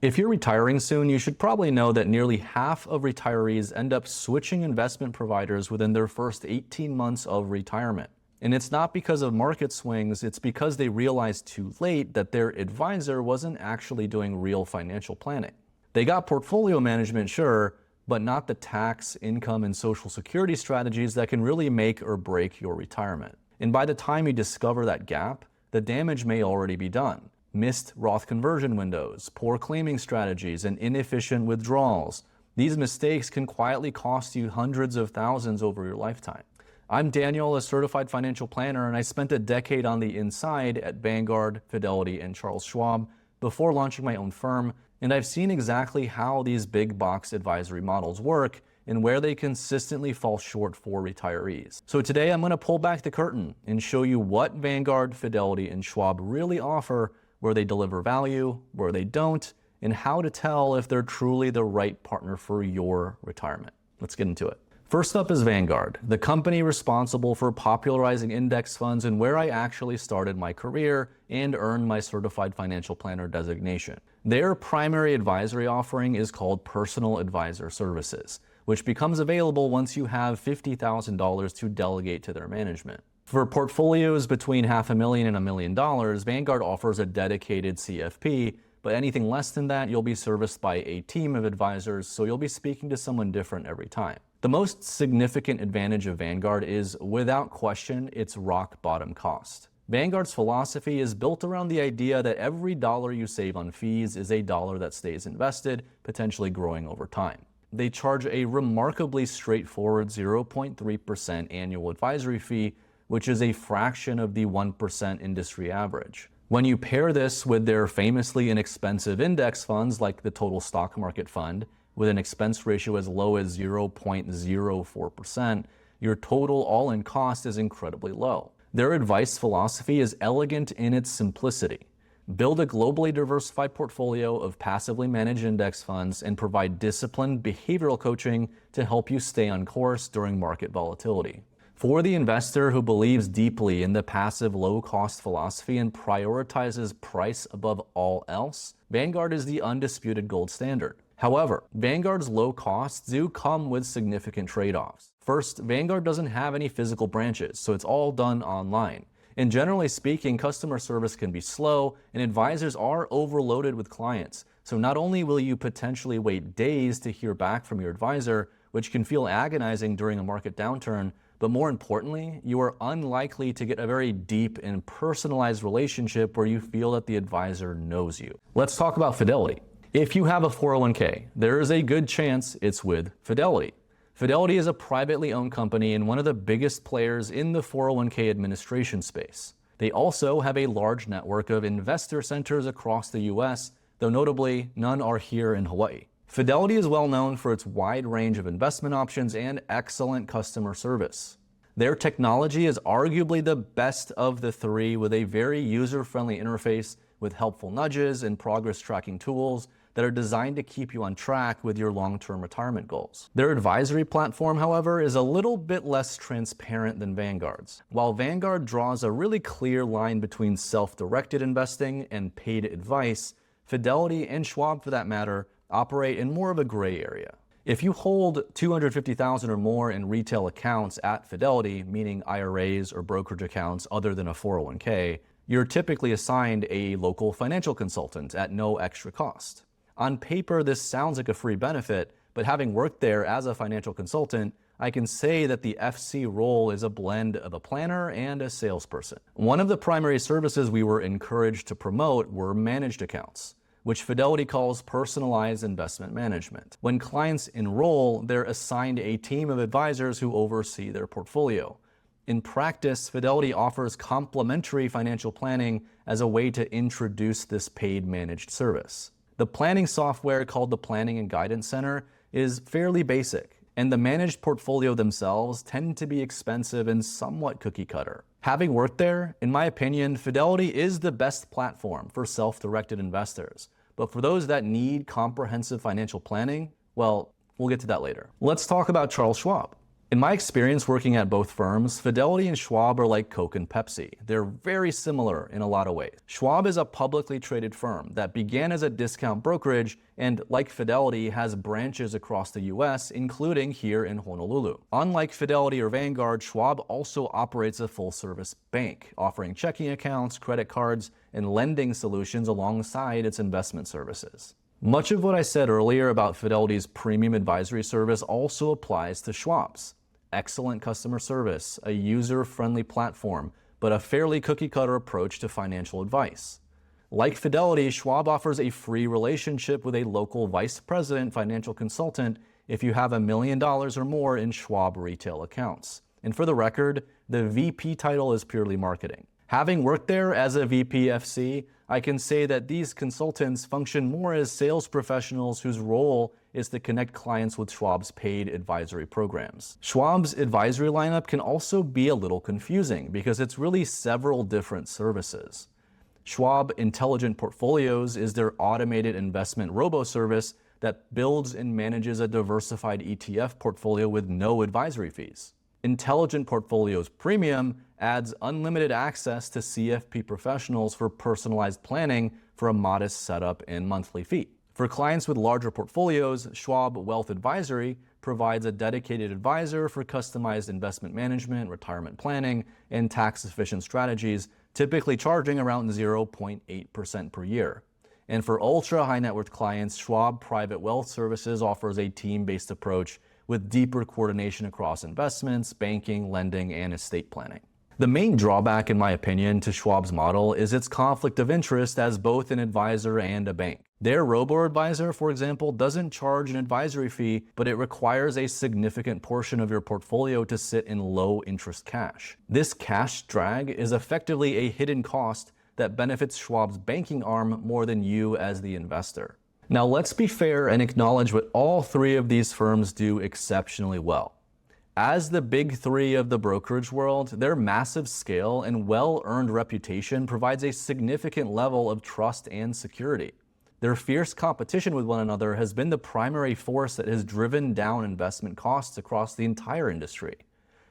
If you're retiring soon, you should probably know that nearly half of retirees end up switching investment providers within their first 18 months of retirement. And it's not because of market swings, it's because they realized too late that their advisor wasn't actually doing real financial planning. They got portfolio management, sure, but not the tax, income, and social security strategies that can really make or break your retirement. And by the time you discover that gap, the damage may already be done. Missed Roth conversion windows, poor claiming strategies, and inefficient withdrawals. These mistakes can quietly cost you hundreds of thousands over your lifetime. I'm Daniel, a certified financial planner, and I spent a decade on the inside at Vanguard, Fidelity, and Charles Schwab before launching my own firm, and I've seen exactly how these big box advisory models work and where they consistently fall short for retirees. So today I'm going to pull back the curtain and show you what Vanguard, Fidelity, and Schwab really offer, where they deliver value, where they don't, and how to tell if they're truly the right partner for your retirement. Let's get into it. First up is Vanguard, the company responsible for popularizing index funds and where I actually started my career and earned my certified financial planner designation. Their primary advisory offering is called Personal Advisor Services, which becomes available once you have $50,000 to delegate to their management. For portfolios between $500,000 and $1 million, Vanguard offers a dedicated CFP, but anything less than that, you'll be serviced by a team of advisors, so you'll be speaking to someone different every time. The most significant advantage of Vanguard is, without question, its rock bottom cost. Vanguard's philosophy is built around the idea that every dollar you save on fees is a dollar that stays invested, potentially growing over time. They charge a remarkably straightforward 0.3% annual advisory fee, which is a fraction of the 1% industry average. When you pair this with their famously inexpensive index funds like the Total Stock Market Fund, with an expense ratio as low as 0.04%, your total all-in cost is incredibly low. Their advice philosophy is elegant in its simplicity. Build a globally diversified portfolio of passively managed index funds and provide disciplined behavioral coaching to help you stay on course during market volatility. For the investor who believes deeply in the passive low-cost philosophy and prioritizes price above all else, Vanguard is the undisputed gold standard. However, Vanguard's low costs do come with significant trade-offs. First, Vanguard doesn't have any physical branches, so it's all done online. And generally speaking, customer service can be slow, and advisors are overloaded with clients. So not only will you potentially wait days to hear back from your advisor, which can feel agonizing during a market downturn, but more importantly, you are unlikely to get a very deep and personalized relationship where you feel that the advisor knows you. Let's talk about Fidelity. If you have a 401k, there is a good chance it's with Fidelity. Fidelity is a privately owned company and one of the biggest players in the 401k administration space. They also have a large network of investor centers across the US, though notably, none are here in Hawaii. Fidelity is well known for its wide range of investment options and excellent customer service. Their technology is arguably the best of the three, with a very user-friendly interface with helpful nudges and progress tracking tools that are designed to keep you on track with your long-term retirement goals. Their advisory platform, however, is a little bit less transparent than Vanguard's. While Vanguard draws a really clear line between self-directed investing and paid advice, Fidelity and Schwab, for that matter, operate in more of a gray area. If you hold $250,000 or more in retail accounts at Fidelity, meaning IRAs or brokerage accounts other than a 401k, you're typically assigned a local financial consultant at no extra cost. On paper, this sounds like a free benefit, but having worked there as a financial consultant, I can say that the FC role is a blend of a planner and a salesperson. One of the primary services we were encouraged to promote were managed accounts, which Fidelity calls personalized investment management. When clients enroll, they're assigned a team of advisors who oversee their portfolio. In practice, Fidelity offers complimentary financial planning as a way to introduce this paid managed service. The planning software, called the Planning and Guidance Center, is fairly basic, and the managed portfolio themselves tend to be expensive and somewhat cookie cutter. Having worked there, in my opinion, Fidelity is the best platform for self-directed investors. But for those that need comprehensive financial planning, well, we'll get to that later. Let's talk about Charles Schwab. In my experience working at both firms, Fidelity and Schwab are like Coke and Pepsi. They're very similar in a lot of ways. Schwab is a publicly traded firm that began as a discount brokerage and, like Fidelity, has branches across the US, including here in Honolulu. Unlike Fidelity or Vanguard, Schwab also operates a full-service bank, offering checking accounts, credit cards, and lending solutions alongside its investment services. Much of what I said earlier about Fidelity's premium advisory service also applies to Schwab's. Excellent customer service, a user-friendly platform, but a fairly cookie-cutter approach to financial advice. Like Fidelity, Schwab offers a free relationship with a local vice president financial consultant if you have $1 million or more in Schwab retail accounts. And for the record, the VP title is purely marketing. Having worked there as a VP FC, I can say that these consultants function more as sales professionals whose role is to connect clients with Schwab's paid advisory programs. Schwab's advisory lineup can also be a little confusing because it's really several different services. Schwab Intelligent Portfolios is their automated investment robo-service that builds and manages a diversified ETF portfolio with no advisory fees. Intelligent Portfolios Premium adds unlimited access to CFP professionals for personalized planning for a modest setup and monthly fee. For clients with larger portfolios, Schwab Wealth Advisory provides a dedicated advisor for customized investment management, retirement planning, and tax-efficient strategies, typically charging around 0.8% per year. And for ultra-high net worth clients, Schwab Private Wealth Services offers a team-based approach with deeper coordination across investments, banking, lending, and estate planning. The main drawback, in my opinion, to Schwab's model is its conflict of interest as both an advisor and a bank. Their robo-advisor, for example, doesn't charge an advisory fee, but it requires a significant portion of your portfolio to sit in low-interest cash. This cash drag is effectively a hidden cost that benefits Schwab's banking arm more than you as the investor. Now, let's be fair and acknowledge what all three of these firms do exceptionally well. As the big three of the brokerage world, their massive scale and well-earned reputation provides a significant level of trust and security. Their fierce competition with one another has been the primary force that has driven down investment costs across the entire industry,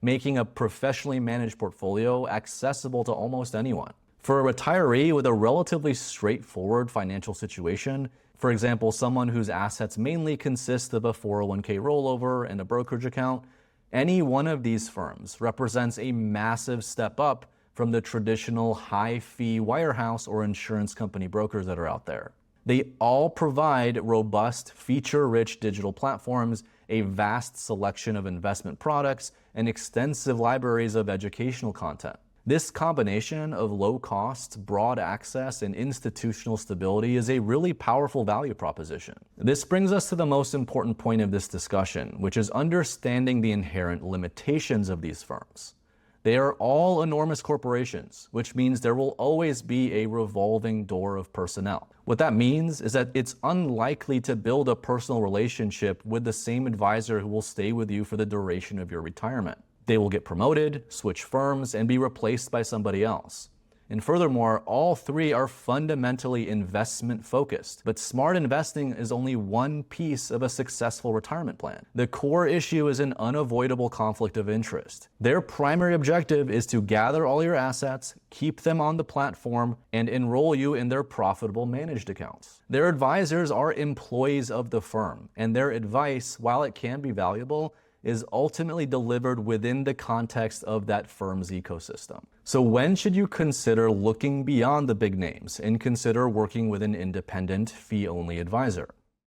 making a professionally managed portfolio accessible to almost anyone. For a retiree with a relatively straightforward financial situation, for example, someone whose assets mainly consist of a 401k rollover and a brokerage account, any one of these firms represents a massive step up from the traditional high-fee wirehouse or insurance company brokers that are out there. They all provide robust, feature-rich digital platforms, a vast selection of investment products, and extensive libraries of educational content. This combination of low costs, broad access, and institutional stability is a really powerful value proposition. This brings us to the most important point of this discussion, which is understanding the inherent limitations of these firms. They are all enormous corporations, which means there will always be a revolving door of personnel. What that means is that it's unlikely to build a personal relationship with the same advisor who will stay with you for the duration of your retirement. They will get promoted, switch firms, and be replaced by somebody else. And furthermore, all three are fundamentally investment focused, but smart investing is only one piece of a successful retirement plan. The core issue is an unavoidable conflict of interest. Their primary objective is to gather all your assets, keep them on the platform, and enroll you in their profitable managed accounts. Their advisors are employees of the firm, and their advice, while it can be valuable, is ultimately delivered within the context of that firm's ecosystem. So when should you consider looking beyond the big names and consider working with an independent, fee-only advisor?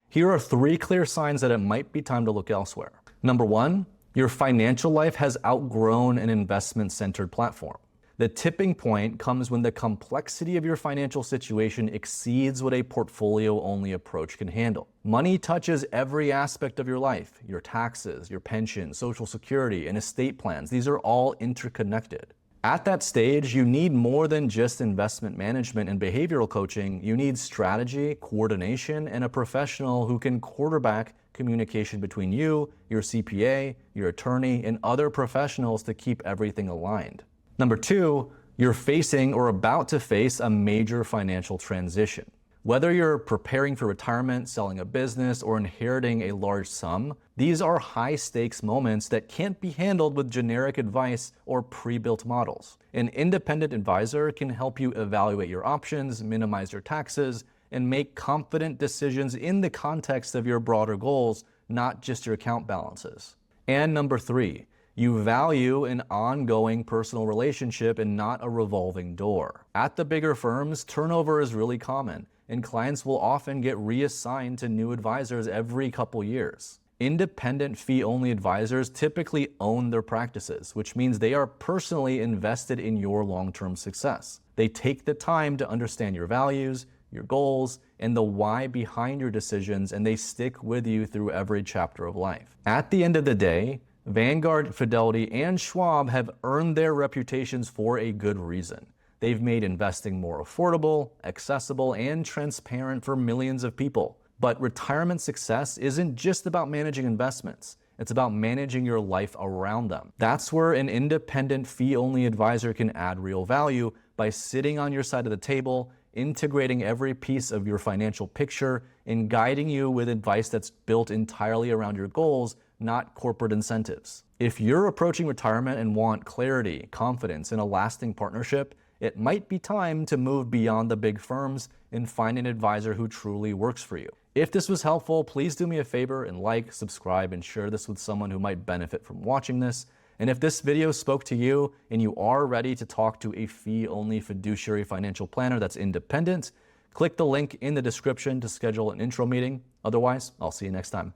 Here are 3 clear signs that it might be time to look elsewhere. Number 1, your financial life has outgrown an investment-centered platform. The tipping point comes when the complexity of your financial situation exceeds what a portfolio-only approach can handle. Money touches every aspect of your life: your taxes, your pension, Social Security, and estate plans. These are all interconnected. At that stage, you need more than just investment management and behavioral coaching. You need strategy, coordination, and a professional who can quarterback communication between you, your CPA, your attorney, and other professionals to keep everything aligned. Number 2, you're facing or about to face a major financial transition. Whether you're preparing for retirement, selling a business, or inheriting a large sum, these are high-stakes moments that can't be handled with generic advice or pre-built models. An independent advisor can help you evaluate your options, minimize your taxes, and make confident decisions in the context of your broader goals, not just your account balances. And number 3, you value an ongoing personal relationship and not a revolving door. At the bigger firms, turnover is really common, and clients will often get reassigned to new advisors every couple years. Independent fee-only advisors typically own their practices, which means they are personally invested in your long-term success. They take the time to understand your values, your goals, and the why behind your decisions, and they stick with you through every chapter of life. At the end of the day, Vanguard, Fidelity, and Schwab have earned their reputations for a good reason. They've made investing more affordable, accessible, and transparent for millions of people. But retirement success isn't just about managing investments. It's about managing your life around them. That's where an independent fee-only advisor can add real value by sitting on your side of the table, integrating every piece of your financial picture, and guiding you with advice that's built entirely around your goals, not corporate incentives. If you're approaching retirement and want clarity, confidence, and a lasting partnership, it might be time to move beyond the big firms and find an advisor who truly works for you. If this was helpful, please do me a favor and like, subscribe, and share this with someone who might benefit from watching this. And if this video spoke to you and you are ready to talk to a fee-only fiduciary financial planner that's independent, click the link in the description to schedule an intro meeting. Otherwise, I'll see you next time.